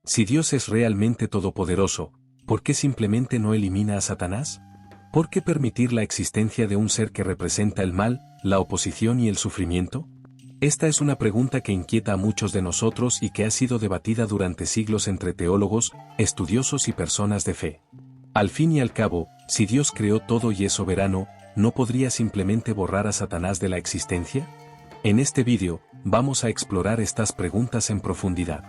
Si Dios es realmente todopoderoso, ¿por qué simplemente no elimina a Satanás? ¿Por qué permitir la existencia de un ser que representa el mal, la oposición y el sufrimiento? Esta es una pregunta que inquieta a muchos de nosotros y que ha sido debatida durante siglos entre teólogos, estudiosos y personas de fe. Al fin y al cabo, si Dios creó todo y es soberano, ¿no podría simplemente borrar a Satanás de la existencia? En este vídeo, vamos a explorar estas preguntas en profundidad.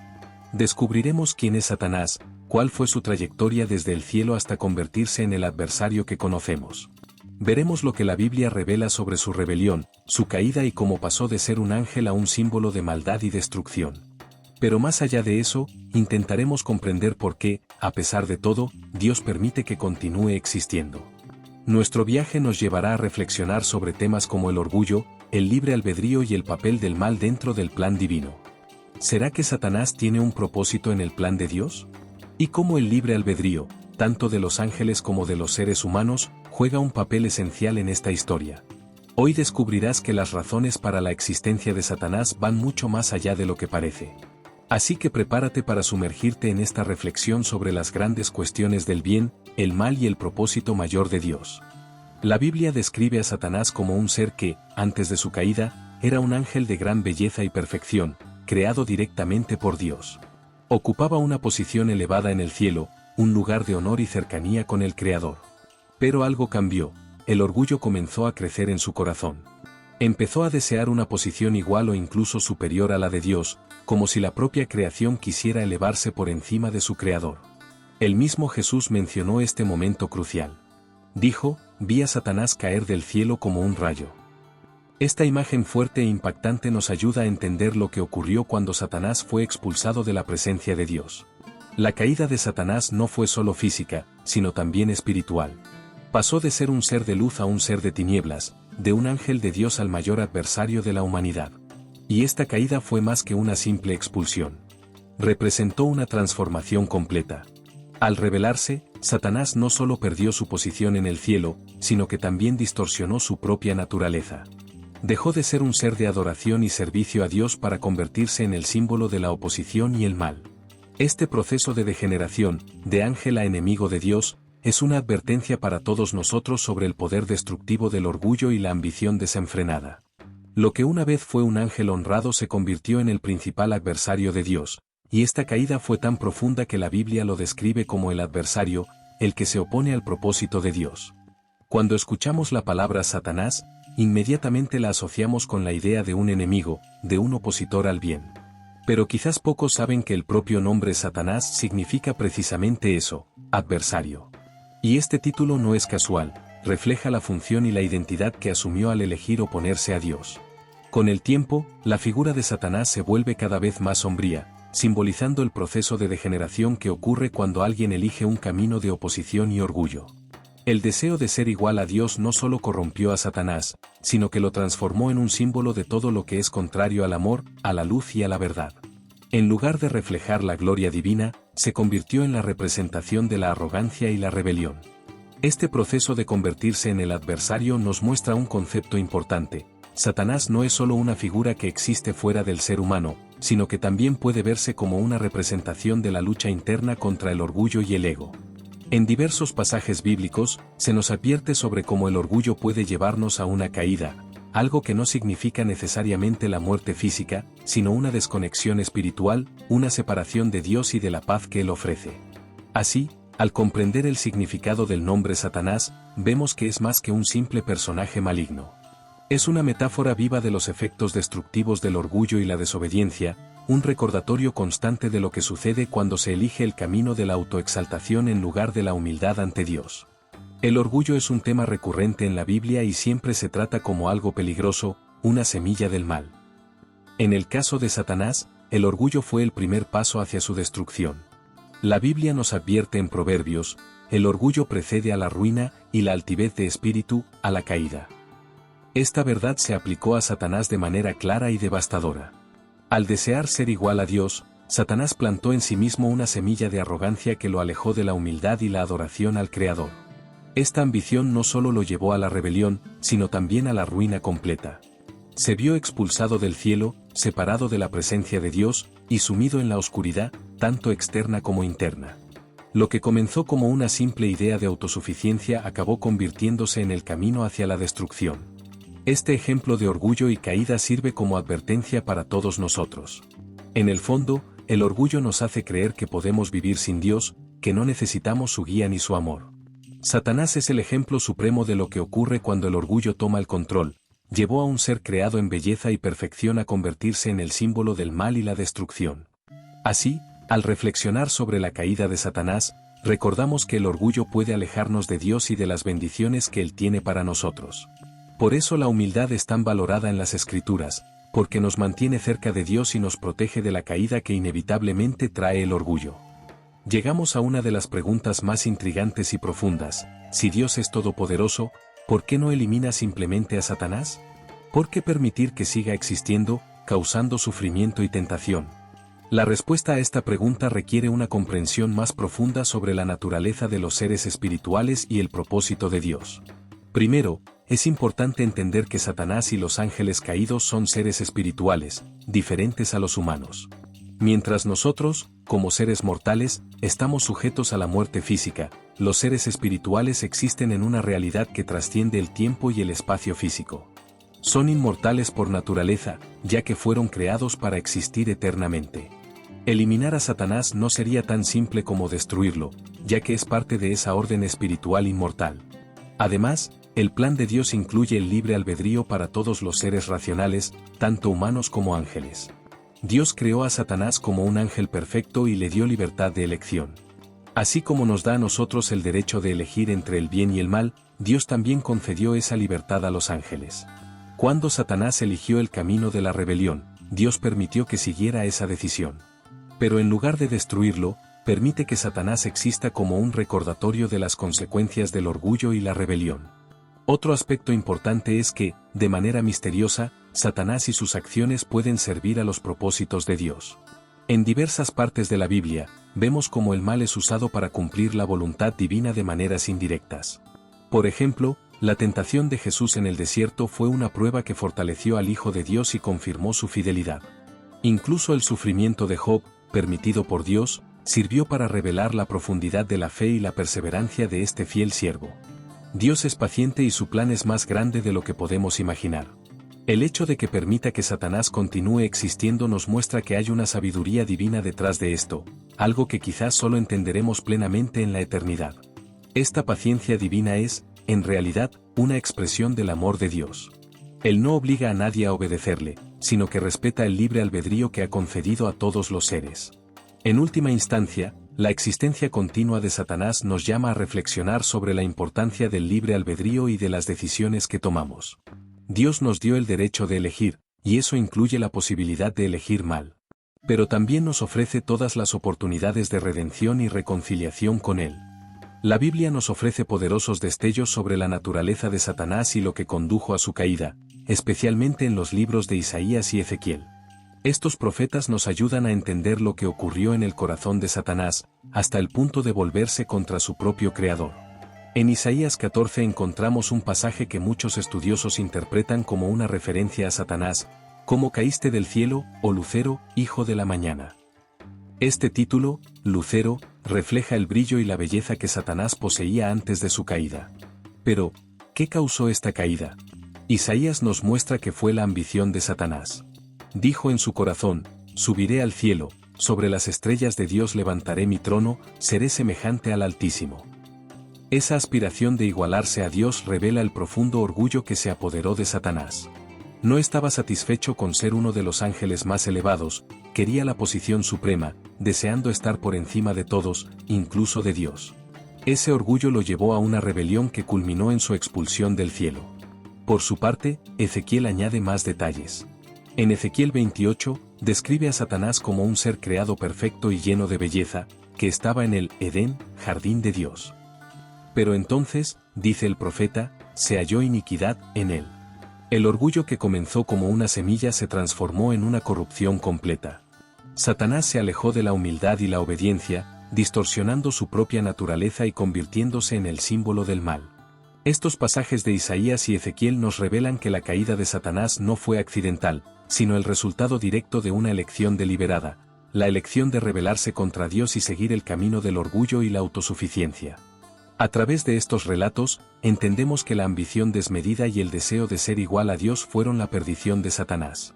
Descubriremos quién es Satanás, cuál fue su trayectoria desde el cielo hasta convertirse en el adversario que conocemos. Veremos lo que la Biblia revela sobre su rebelión, su caída y cómo pasó de ser un ángel a un símbolo de maldad y destrucción. Pero más allá de eso, intentaremos comprender por qué, a pesar de todo, Dios permite que continúe existiendo. Nuestro viaje nos llevará a reflexionar sobre temas como el orgullo, el libre albedrío y el papel del mal dentro del plan divino. ¿Será que Satanás tiene un propósito en el plan de Dios? ¿Y cómo el libre albedrío, tanto de los ángeles como de los seres humanos, juega un papel esencial en esta historia? Hoy descubrirás que las razones para la existencia de Satanás van mucho más allá de lo que parece. Así que prepárate para sumergirte en esta reflexión sobre las grandes cuestiones del bien, el mal y el propósito mayor de Dios. La Biblia describe a Satanás como un ser que, antes de su caída, era un ángel de gran belleza y perfección, creado directamente por Dios. Ocupaba una posición elevada en el cielo, un lugar de honor y cercanía con el Creador. Pero algo cambió, el orgullo comenzó a crecer en su corazón. Empezó a desear una posición igual o incluso superior a la de Dios, como si la propia creación quisiera elevarse por encima de su Creador. El mismo Jesús mencionó este momento crucial. Dijo, vi a Satanás caer del cielo como un rayo. Esta imagen fuerte e impactante nos ayuda a entender lo que ocurrió cuando Satanás fue expulsado de la presencia de Dios. La caída de Satanás no fue solo física, sino también espiritual. Pasó de ser un ser de luz a un ser de tinieblas, de un ángel de Dios al mayor adversario de la humanidad. Y esta caída fue más que una simple expulsión. Representó una transformación completa. Al rebelarse, Satanás no solo perdió su posición en el cielo, sino que también distorsionó su propia naturaleza. Dejó de ser un ser de adoración y servicio a Dios para convertirse en el símbolo de la oposición y el mal. Este proceso de degeneración, de ángel a enemigo de Dios, es una advertencia para todos nosotros sobre el poder destructivo del orgullo y la ambición desenfrenada. Lo que una vez fue un ángel honrado se convirtió en el principal adversario de Dios, y esta caída fue tan profunda que la Biblia lo describe como el adversario, el que se opone al propósito de Dios. Cuando escuchamos la palabra Satanás, inmediatamente la asociamos con la idea de un enemigo, de un opositor al bien. Pero quizás pocos saben que el propio nombre Satanás significa precisamente eso, adversario. Y este título no es casual, refleja la función y la identidad que asumió al elegir oponerse a Dios. Con el tiempo, la figura de Satanás se vuelve cada vez más sombría, simbolizando el proceso de degeneración que ocurre cuando alguien elige un camino de oposición y orgullo. El deseo de ser igual a Dios no solo corrompió a Satanás, sino que lo transformó en un símbolo de todo lo que es contrario al amor, a la luz y a la verdad. En lugar de reflejar la gloria divina, se convirtió en la representación de la arrogancia y la rebelión. Este proceso de convertirse en el adversario nos muestra un concepto importante. Satanás no es solo una figura que existe fuera del ser humano, sino que también puede verse como una representación de la lucha interna contra el orgullo y el ego. En diversos pasajes bíblicos, se nos advierte sobre cómo el orgullo puede llevarnos a una caída, algo que no significa necesariamente la muerte física, sino una desconexión espiritual, una separación de Dios y de la paz que Él ofrece. Así, al comprender el significado del nombre Satanás, vemos que es más que un simple personaje maligno. Es una metáfora viva de los efectos destructivos del orgullo y la desobediencia, un recordatorio constante de lo que sucede cuando se elige el camino de la autoexaltación en lugar de la humildad ante Dios. El orgullo es un tema recurrente en la Biblia y siempre se trata como algo peligroso, una semilla del mal. En el caso de Satanás, el orgullo fue el primer paso hacia su destrucción. La Biblia nos advierte en Proverbios, el orgullo precede a la ruina y la altivez de espíritu, a la caída. Esta verdad se aplicó a Satanás de manera clara y devastadora. Al desear ser igual a Dios, Satanás plantó en sí mismo una semilla de arrogancia que lo alejó de la humildad y la adoración al Creador. Esta ambición no solo lo llevó a la rebelión, sino también a la ruina completa. Se vio expulsado del cielo, separado de la presencia de Dios, y sumido en la oscuridad, tanto externa como interna. Lo que comenzó como una simple idea de autosuficiencia acabó convirtiéndose en el camino hacia la destrucción. Este ejemplo de orgullo y caída sirve como advertencia para todos nosotros. En el fondo, el orgullo nos hace creer que podemos vivir sin Dios, que no necesitamos su guía ni su amor. Satanás es el ejemplo supremo de lo que ocurre cuando el orgullo toma el control. Llevó a un ser creado en belleza y perfección a convertirse en el símbolo del mal y la destrucción. Así, al reflexionar sobre la caída de Satanás, recordamos que el orgullo puede alejarnos de Dios y de las bendiciones que Él tiene para nosotros. Por eso la humildad es tan valorada en las Escrituras, porque nos mantiene cerca de Dios y nos protege de la caída que inevitablemente trae el orgullo. Llegamos a una de las preguntas más intrigantes y profundas: si Dios es todopoderoso, ¿por qué no elimina simplemente a Satanás? ¿Por qué permitir que siga existiendo, causando sufrimiento y tentación? La respuesta a esta pregunta requiere una comprensión más profunda sobre la naturaleza de los seres espirituales y el propósito de Dios. Primero, es importante entender que Satanás y los ángeles caídos son seres espirituales, diferentes a los humanos. Mientras nosotros, como seres mortales, estamos sujetos a la muerte física, los seres espirituales existen en una realidad que trasciende el tiempo y el espacio físico. Son inmortales por naturaleza, ya que fueron creados para existir eternamente. Eliminar a Satanás no sería tan simple como destruirlo, ya que es parte de esa orden espiritual inmortal. Además, el plan de Dios incluye el libre albedrío para todos los seres racionales, tanto humanos como ángeles. Dios creó a Satanás como un ángel perfecto y le dio libertad de elección. Así como nos da a nosotros el derecho de elegir entre el bien y el mal, Dios también concedió esa libertad a los ángeles. Cuando Satanás eligió el camino de la rebelión, Dios permitió que siguiera esa decisión. Pero en lugar de destruirlo, permite que Satanás exista como un recordatorio de las consecuencias del orgullo y la rebelión. Otro aspecto importante es que, de manera misteriosa, Satanás y sus acciones pueden servir a los propósitos de Dios. En diversas partes de la Biblia, vemos cómo el mal es usado para cumplir la voluntad divina de maneras indirectas. Por ejemplo, la tentación de Jesús en el desierto fue una prueba que fortaleció al Hijo de Dios y confirmó su fidelidad. Incluso el sufrimiento de Job, permitido por Dios, sirvió para revelar la profundidad de la fe y la perseverancia de este fiel siervo. Dios es paciente y su plan es más grande de lo que podemos imaginar. El hecho de que permita que Satanás continúe existiendo nos muestra que hay una sabiduría divina detrás de esto, algo que quizás solo entenderemos plenamente en la eternidad. Esta paciencia divina es, en realidad, una expresión del amor de Dios. Él no obliga a nadie a obedecerle, sino que respeta el libre albedrío que ha concedido a todos los seres. En última instancia, la existencia continua de Satanás nos llama a reflexionar sobre la importancia del libre albedrío y de las decisiones que tomamos. Dios nos dio el derecho de elegir, y eso incluye la posibilidad de elegir mal. Pero también nos ofrece todas las oportunidades de redención y reconciliación con Él. La Biblia nos ofrece poderosos destellos sobre la naturaleza de Satanás y lo que condujo a su caída, especialmente en los libros de Isaías y Ezequiel. Estos profetas nos ayudan a entender lo que ocurrió en el corazón de Satanás, hasta el punto de volverse contra su propio creador. En Isaías 14 encontramos un pasaje que muchos estudiosos interpretan como una referencia a Satanás: ¿cómo caíste del cielo, oh Lucero, hijo de la mañana? Este título, Lucero, refleja el brillo y la belleza que Satanás poseía antes de su caída. Pero, ¿qué causó esta caída? Isaías nos muestra que fue la ambición de Satanás. Dijo en su corazón: subiré al cielo, sobre las estrellas de Dios levantaré mi trono, seré semejante al Altísimo. Esa aspiración de igualarse a Dios revela el profundo orgullo que se apoderó de Satanás. No estaba satisfecho con ser uno de los ángeles más elevados, quería la posición suprema, deseando estar por encima de todos, incluso de Dios. Ese orgullo lo llevó a una rebelión que culminó en su expulsión del cielo. Por su parte, Ezequiel añade más detalles. En Ezequiel 28, describe a Satanás como un ser creado perfecto y lleno de belleza, que estaba en el Edén, jardín de Dios. Pero entonces, dice el profeta, se halló iniquidad en él. El orgullo que comenzó como una semilla se transformó en una corrupción completa. Satanás se alejó de la humildad y la obediencia, distorsionando su propia naturaleza y convirtiéndose en el símbolo del mal. Estos pasajes de Isaías y Ezequiel nos revelan que la caída de Satanás no fue accidental, sino el resultado directo de una elección deliberada. Dios permitió que Satanás siguiera existiendo, pero la elección de rebelarse contra Dios y seguir el camino del orgullo y la autosuficiencia. A través de estos relatos, entendemos que la ambición desmedida y el deseo de ser igual a Dios fueron la perdición de Satanás.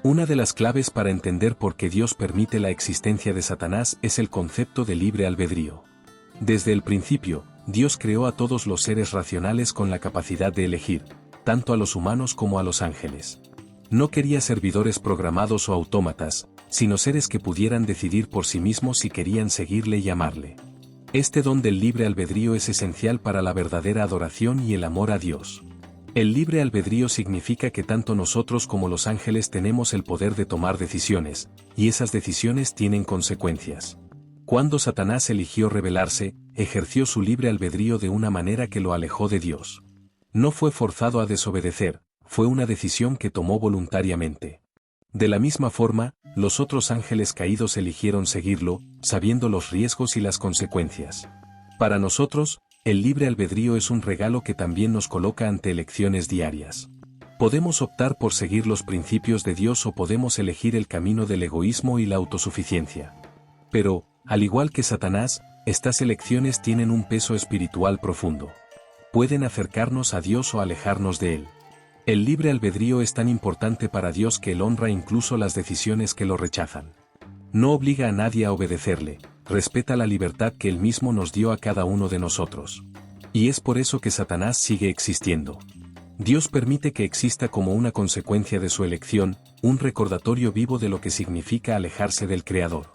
Una de las claves para entender por qué Dios permite la existencia de Satanás es el concepto de libre albedrío. Desde el principio, Dios creó a todos los seres racionales con la capacidad de elegir, tanto a los humanos como a los ángeles. No quería servidores programados o autómatas, sino seres que pudieran decidir por sí mismos si querían seguirle y amarle. Este don del libre albedrío es esencial para la verdadera adoración y el amor a Dios. El libre albedrío significa que tanto nosotros como los ángeles tenemos el poder de tomar decisiones, y esas decisiones tienen consecuencias. Cuando Satanás eligió rebelarse, ejerció su libre albedrío de una manera que lo alejó de Dios. No fue forzado a desobedecer, fue una decisión que tomó voluntariamente. De la misma forma, los otros ángeles caídos eligieron seguirlo, sabiendo los riesgos y las consecuencias. Para nosotros, el libre albedrío es un regalo que también nos coloca ante elecciones diarias. Podemos optar por seguir los principios de Dios o podemos elegir el camino del egoísmo y la autosuficiencia. Pero, al igual que Satanás, estas elecciones tienen un peso espiritual profundo. Pueden acercarnos a Dios o alejarnos de Él. El libre albedrío es tan importante para Dios que Él honra incluso las decisiones que lo rechazan. No obliga a nadie a obedecerle, respeta la libertad que Él mismo nos dio a cada uno de nosotros. Y es por eso que Satanás sigue existiendo. Dios permite que exista como una consecuencia de su elección, un recordatorio vivo de lo que significa alejarse del Creador.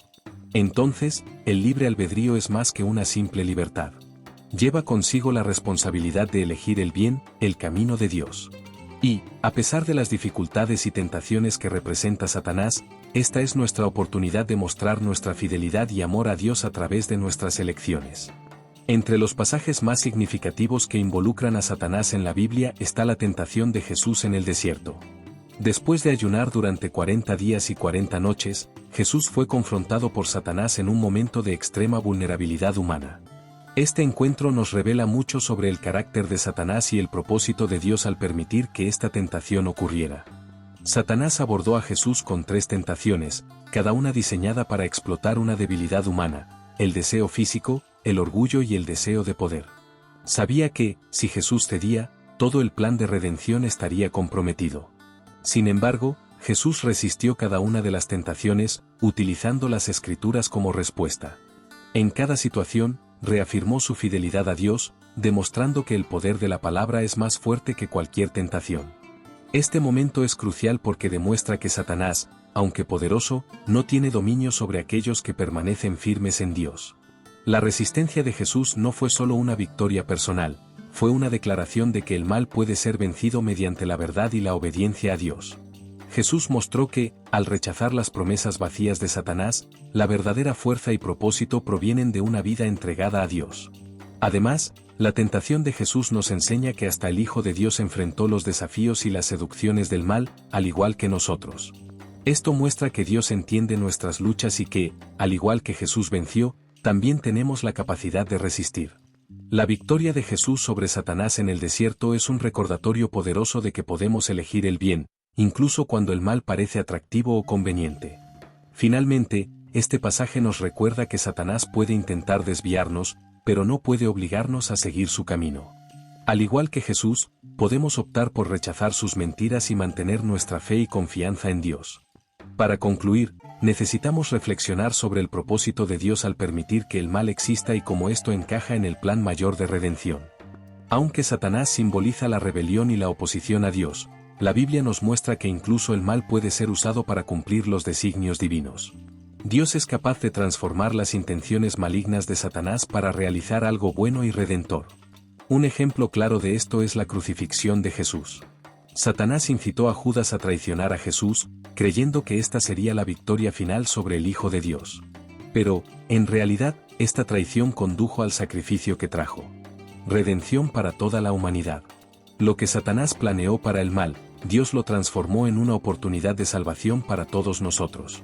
Entonces, el libre albedrío es más que una simple libertad. Lleva consigo la responsabilidad de elegir el bien, el camino de Dios. Y, a pesar de las dificultades y tentaciones que representa Satanás, esta es nuestra oportunidad de mostrar nuestra fidelidad y amor a Dios a través de nuestras elecciones. Entre los pasajes más significativos que involucran a Satanás en la Biblia está la tentación de Jesús en el desierto. Después de ayunar durante 40 días y 40 noches, Jesús fue confrontado por Satanás en un momento de extrema vulnerabilidad humana. Este encuentro nos revela mucho sobre el carácter de Satanás y el propósito de Dios al permitir que esta tentación ocurriera. Satanás abordó a Jesús con 3 tentaciones, cada una diseñada para explotar una debilidad humana, el deseo físico, el orgullo y el deseo de poder. Sabía que, si Jesús cedía, todo el plan de redención estaría comprometido. Sin embargo, Jesús resistió cada una de las tentaciones, utilizando las Escrituras como respuesta. En cada situación, reafirmó su fidelidad a Dios, demostrando que el poder de la palabra es más fuerte que cualquier tentación. Este momento es crucial porque demuestra que Satanás, aunque poderoso, no tiene dominio sobre aquellos que permanecen firmes en Dios. La resistencia de Jesús no fue solo una victoria personal, fue una declaración de que el mal puede ser vencido mediante la verdad y la obediencia a Dios. Jesús mostró que, al rechazar las promesas vacías de Satanás, la verdadera fuerza y propósito provienen de una vida entregada a Dios. Además, la tentación de Jesús nos enseña que hasta el Hijo de Dios enfrentó los desafíos y las seducciones del mal, al igual que nosotros. Esto muestra que Dios entiende nuestras luchas y que, al igual que Jesús venció, también tenemos la capacidad de resistir. La victoria de Jesús sobre Satanás en el desierto es un recordatorio poderoso de que podemos elegir el bien, incluso cuando el mal parece atractivo o conveniente. Finalmente, este pasaje nos recuerda que Satanás puede intentar desviarnos, pero no puede obligarnos a seguir su camino. Al igual que Jesús, podemos optar por rechazar sus mentiras y mantener nuestra fe y confianza en Dios. Para concluir, necesitamos reflexionar sobre el propósito de Dios al permitir que el mal exista y cómo esto encaja en el plan mayor de redención. Aunque Satanás simboliza la rebelión y la oposición a Dios, la Biblia nos muestra que incluso el mal puede ser usado para cumplir los designios divinos. Dios es capaz de transformar las intenciones malignas de Satanás para realizar algo bueno y redentor. Un ejemplo claro de esto es la crucifixión de Jesús. Satanás incitó a Judas a traicionar a Jesús, creyendo que esta sería la victoria final sobre el Hijo de Dios. Pero, en realidad, esta traición condujo al sacrificio que trajo redención para toda la humanidad. Lo que Satanás planeó para el mal, Dios lo transformó en una oportunidad de salvación para todos nosotros.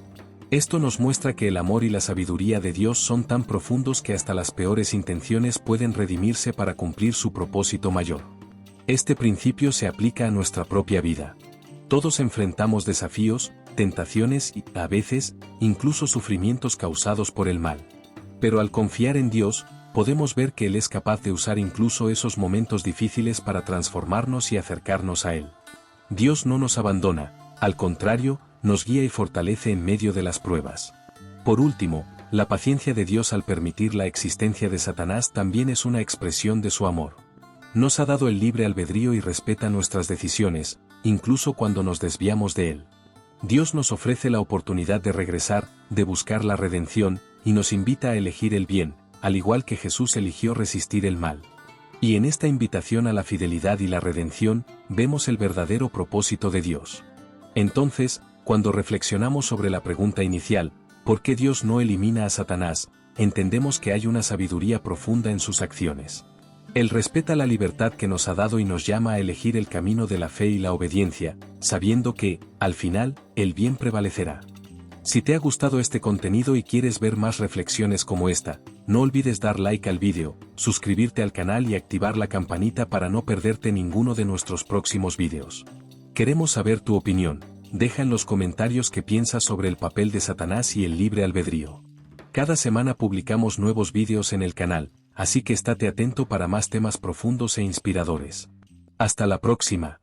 Esto nos muestra que el amor y la sabiduría de Dios son tan profundos que hasta las peores intenciones pueden redimirse para cumplir su propósito mayor. Este principio se aplica a nuestra propia vida. Todos enfrentamos desafíos, tentaciones y, a veces, incluso sufrimientos causados por el mal. Pero al confiar en Dios, podemos ver que Él es capaz de usar incluso esos momentos difíciles para transformarnos y acercarnos a Él. Dios no nos abandona, al contrario, nos guía y fortalece en medio de las pruebas. Por último, la paciencia de Dios al permitir la existencia de Satanás también es una expresión de su amor. Nos ha dado el libre albedrío y respeta nuestras decisiones, incluso cuando nos desviamos de Él. Dios nos ofrece la oportunidad de regresar, de buscar la redención, y nos invita a elegir el bien, al igual que Jesús eligió resistir el mal. Y en esta invitación a la fidelidad y la redención, vemos el verdadero propósito de Dios. Entonces, cuando reflexionamos sobre la pregunta inicial, ¿por qué Dios no elimina a Satanás?, entendemos que hay una sabiduría profunda en sus acciones. Él respeta la libertad que nos ha dado y nos llama a elegir el camino de la fe y la obediencia, sabiendo que, al final, el bien prevalecerá. Si te ha gustado este contenido y quieres ver más reflexiones como esta, no olvides dar like al vídeo, suscribirte al canal y activar la campanita para no perderte ninguno de nuestros próximos vídeos. Queremos saber tu opinión, deja en los comentarios qué piensas sobre el papel de Satanás y el libre albedrío. Cada semana publicamos nuevos vídeos en el canal, así que estate atento para más temas profundos e inspiradores. Hasta la próxima.